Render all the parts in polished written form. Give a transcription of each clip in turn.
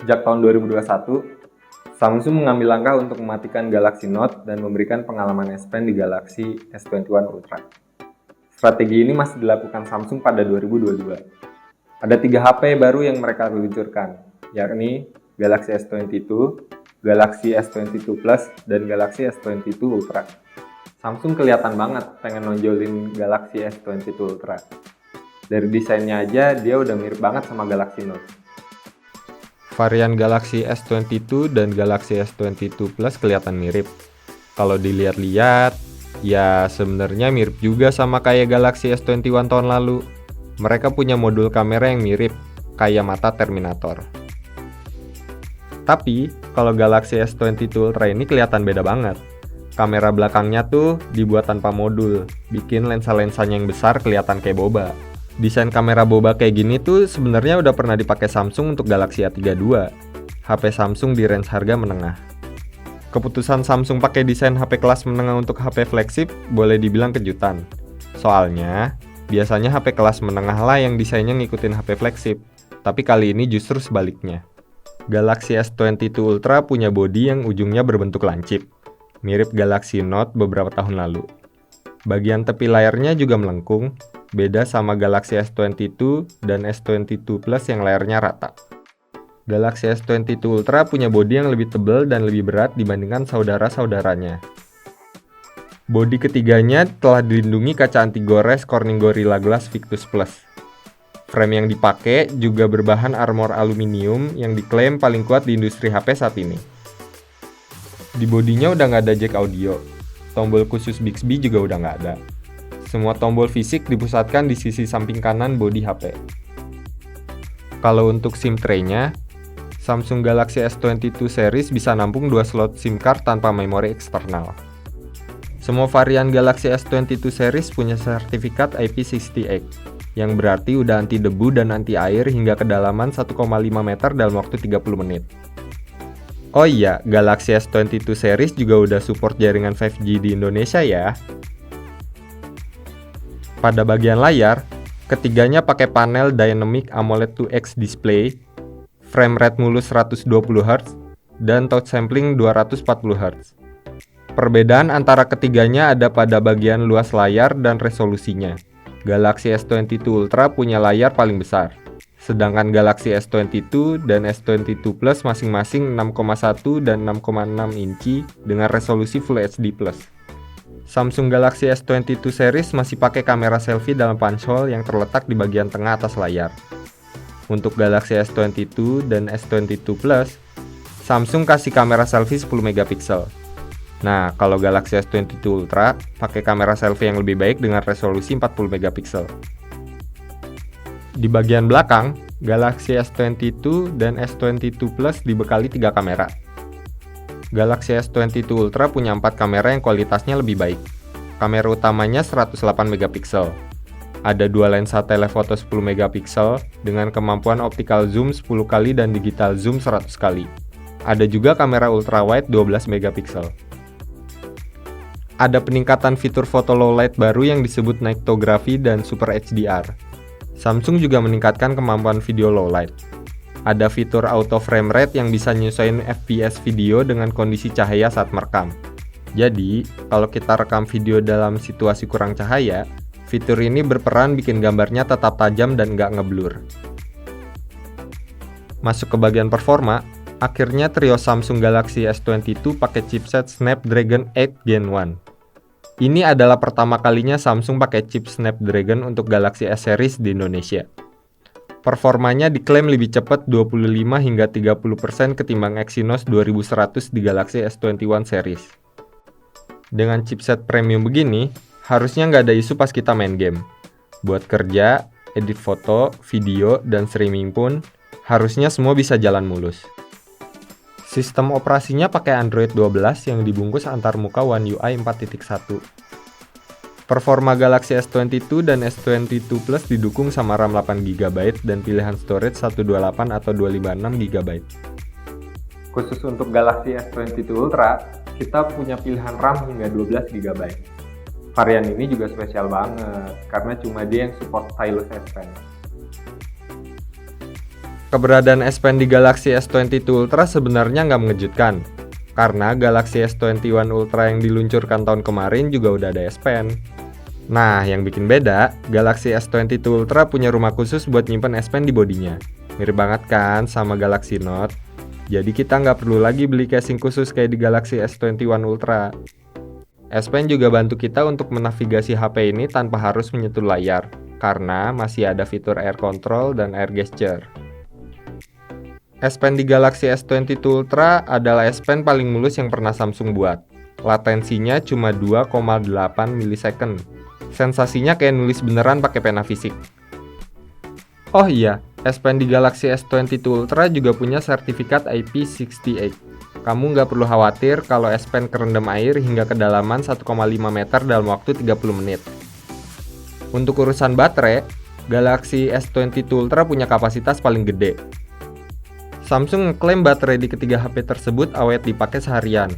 Sejak tahun 2021, Samsung mengambil langkah untuk mematikan Galaxy Note dan memberikan pengalaman S Pen di Galaxy S21 Ultra. Strategi ini masih dilakukan Samsung pada 2022. Ada 3 HP baru yang mereka luncurkan, yakni Galaxy S22, Galaxy S22 Plus, dan Galaxy S22 Ultra. Samsung kelihatan banget pengen nonjolin Galaxy S22 Ultra. Dari desainnya aja, dia udah mirip banget sama Galaxy Note. Varian Galaxy S22 dan Galaxy S22 Plus kelihatan mirip. Kalau dilihat-lihat, ya sebenarnya mirip juga sama kayak Galaxy S21 tahun lalu. Mereka punya modul kamera yang mirip, kayak mata Terminator. Tapi, kalau Galaxy S22 Ultra ini kelihatan beda banget. Kamera belakangnya tuh dibuat tanpa modul, bikin lensa-lensanya yang besar kelihatan kayak boba. Desain kamera boba kayak gini tuh sebenarnya udah pernah dipakai Samsung untuk Galaxy A32, HP Samsung di range harga menengah. Keputusan Samsung pakai desain HP kelas menengah untuk HP flagship boleh dibilang kejutan. Soalnya, biasanya HP kelas menengah lah yang desainnya ngikutin HP flagship, tapi kali ini justru sebaliknya. Galaxy S22 Ultra punya bodi yang ujungnya berbentuk lancip, mirip Galaxy Note beberapa tahun lalu. Bagian tepi layarnya juga melengkung, beda sama Galaxy S22 dan S22 Plus yang layarnya rata. Galaxy S22 Ultra punya bodi yang lebih tebal dan lebih berat dibandingkan saudara-saudaranya. Bodi ketiganya telah dilindungi kaca anti-gores Corning Gorilla Glass Victus Plus. Frame yang dipakai juga berbahan armor aluminium yang diklaim paling kuat di industri HP saat ini. Di bodinya udah nggak ada jack audio. Tombol khusus Bixby juga udah nggak ada. Semua tombol fisik dipusatkan di sisi samping kanan bodi HP. Kalau untuk SIM tray-nya, Samsung Galaxy S22 series bisa nampung 2 slot SIM card tanpa memori eksternal. Semua varian Galaxy S22 series punya sertifikat IP68, yang berarti udah anti debu dan anti air hingga kedalaman 1,5 meter dalam waktu 30 menit. Oh iya, Galaxy S22 series juga udah support jaringan 5G di Indonesia ya. Pada bagian layar, ketiganya pakai panel Dynamic AMOLED 2X display, frame rate mulus 120Hz, dan touch sampling 240Hz. Perbedaan antara ketiganya ada pada bagian luas layar dan resolusinya. Galaxy S22 Ultra punya layar paling besar, sedangkan Galaxy S22 dan S22 Plus masing-masing 6,1 dan 6,6 inci dengan resolusi Full HD+. Samsung Galaxy S22 series masih pakai kamera selfie dalam punch-hole yang terletak di bagian tengah atas layar. Untuk Galaxy S22 dan S22 Plus, Samsung kasih kamera selfie 10 megapiksel. Nah, kalau Galaxy S22 Ultra pakai kamera selfie yang lebih baik dengan resolusi 40 megapiksel. Di bagian belakang, Galaxy S22 dan S22 Plus dibekali 3 kamera. Galaxy S22 Ultra punya 4 kamera yang kualitasnya lebih baik. Kamera utamanya 108 megapiksel. Ada 2 lensa telefoto 10 megapiksel dengan kemampuan optical zoom 10 kali dan digital zoom 100 kali. Ada juga kamera ultrawide 12 megapiksel. Ada peningkatan fitur foto low light baru yang disebut Nightography dan Super HDR. Samsung juga meningkatkan kemampuan video low light. Ada fitur auto frame rate yang bisa nyesuaiin FPS video dengan kondisi cahaya saat merekam. Jadi, kalau kita rekam video dalam situasi kurang cahaya, fitur ini berperan bikin gambarnya tetap tajam dan nggak ngeblur. Masuk ke bagian performa, akhirnya trio Samsung Galaxy S22 pakai chipset Snapdragon 8 Gen 1. Ini adalah pertama kalinya Samsung pakai chip Snapdragon untuk Galaxy S series di Indonesia. Performanya diklaim lebih cepat 25 hingga 30% ketimbang Exynos 2100 di Galaxy S21 series. Dengan chipset premium begini, harusnya nggak ada isu pas kita main game. Buat kerja, edit foto, video, dan streaming pun, harusnya semua bisa jalan mulus. Sistem operasinya pakai Android 12 yang dibungkus antarmuka One UI 4.1. Performa Galaxy S22 dan S22 Plus didukung sama RAM 8GB dan pilihan storage 128 atau 256GB. Khusus untuk Galaxy S22 Ultra, kita punya pilihan RAM hingga 12GB. Varian ini juga spesial banget, karena cuma dia yang support stylus S Pen. Keberadaan S Pen di Galaxy S22 Ultra sebenarnya nggak mengejutkan, karena Galaxy S21 Ultra yang diluncurkan tahun kemarin juga udah ada S Pen. Nah, yang bikin beda, Galaxy S22 Ultra punya rumah khusus buat nyimpen S Pen di bodinya. Mirip banget kan sama Galaxy Note? Jadi kita nggak perlu lagi beli casing khusus kayak di Galaxy S21 Ultra. S Pen juga bantu kita untuk menavigasi HP ini tanpa harus menyentuh layar, karena masih ada fitur air control dan air gesture. S Pen di Galaxy S22 Ultra adalah S Pen paling mulus yang pernah Samsung buat. Latensinya cuma 2,8 milisecond. Sensasinya kayak nulis beneran pakai pena fisik. Oh iya, S Pen di Galaxy S22 Ultra juga punya sertifikat IP68. Kamu nggak perlu khawatir kalau S Pen kerendam air hingga kedalaman 1,5 meter dalam waktu 30 menit. Untuk urusan baterai, Galaxy S22 Ultra punya kapasitas paling gede. Samsung ngeklaim baterai di ketiga HP tersebut awet dipakai seharian.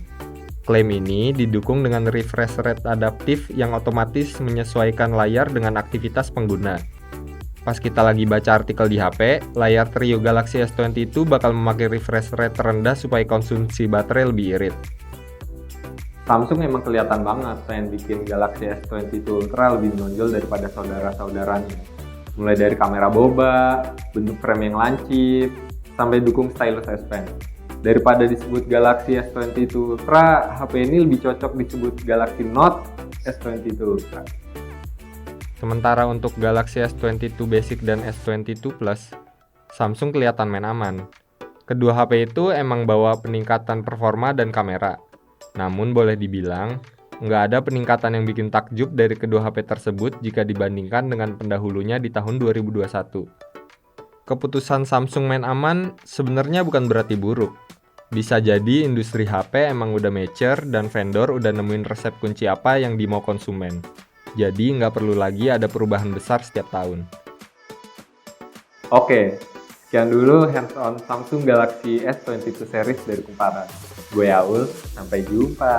Klaim ini didukung dengan refresh rate adaptif yang otomatis menyesuaikan layar dengan aktivitas pengguna. Pas kita lagi baca artikel di HP, layar Trio Galaxy S22 bakal memakai refresh rate terendah supaya konsumsi baterai lebih irit. Samsung emang kelihatan banget pengen bikin Galaxy S22 Ultra lebih menonjol daripada saudara-saudaranya. Mulai dari kamera boba, bentuk frame yang lancip, sampai dukung stylus S Pen. Daripada disebut Galaxy S22 Ultra, HP ini lebih cocok disebut Galaxy Note S22 Ultra. Sementara untuk Galaxy S22 Basic dan S22 Plus, Samsung kelihatan main aman. Kedua HP itu emang bawa peningkatan performa dan kamera. Namun boleh dibilang, nggak ada peningkatan yang bikin takjub dari kedua HP tersebut jika dibandingkan dengan pendahulunya di tahun 2021. Keputusan Samsung main aman sebenarnya bukan berarti buruk. Bisa jadi industri HP emang udah mature dan vendor udah nemuin resep kunci apa yang dimau konsumen. Jadi nggak perlu lagi ada perubahan besar setiap tahun. Oke, sekian dulu hands-on Samsung Galaxy S22 series dari Kumparan. Gue Yaul, sampai jumpa.